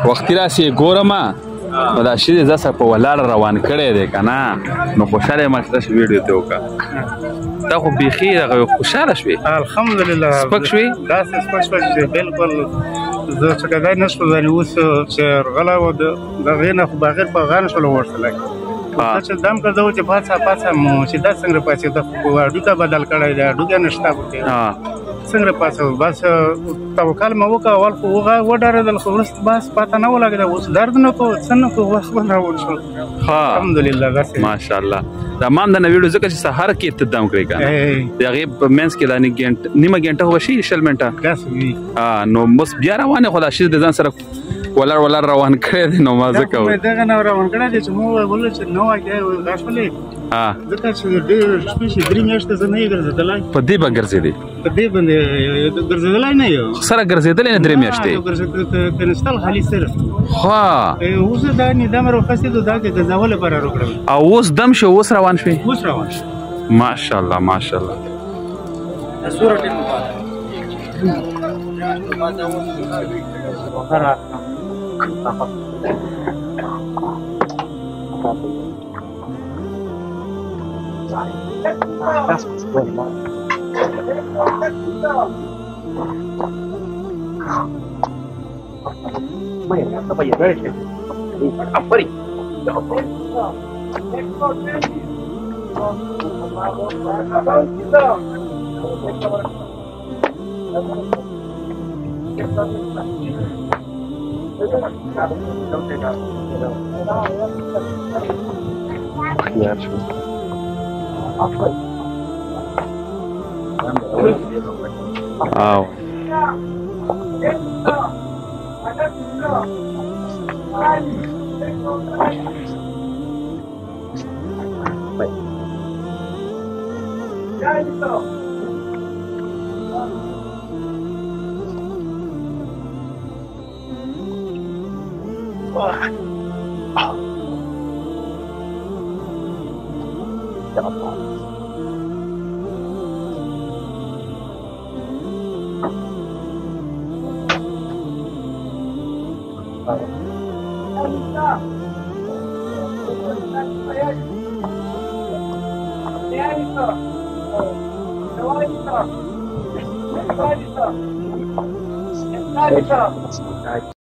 وختي راسي ګورم دا شي زاسه په ولاړ روان کړی دی کنه نو خوشاله ما ستاسو ویډیو ته وکړه تا خو بيخي خوشاله شوې الحمدلله سپک شوې دا سپک شوې بالکل زه چې کله نشو ځانې اوس چې غلا و د غینه خو بغیر په غان شو ورسله چې دم کا زو چې پاتہ مو چې دا څنګه پاتې د اډو ته بدل کړی دی اډو کې نشتا پکې څنګه پاتې بس توکل مو وکړ اول خو وډارېدل خو بس پاتہ نه ولګېد اوس درد نه کو څنګه کو وخت راوړ شو الحمدلله بس ماشاءالله دا مان د ویډیو ځکه چې سحر کې تدام کړی کنه دا غي مینس کې دانی ګنټه نیمه ګنټه هو شي شل منټه نو بس بیا روانه خدا شي د ځان سره ولر روان کړی نو ما ځکه دا نه روان کړی چې مو ول چې نو واګه غاښلې ځکه چې ډېر سپیشي درې میاشتې زه نه ګرځېدلای په دې به ګرځېدې په دې باندې ګرځېدلای نه یو سره ګرځېدلې نه درې میاشتې کنستل خالي سره ها اوس دا نه دمر وخصیدو دا کې ځاول پر راکړم او اوس دم شو اوس روان شوي اوس روان ماشاءالله ماشاءالله سورۃ That's what's going on. Apa ya? Apa ni? Ya, apa? Wow.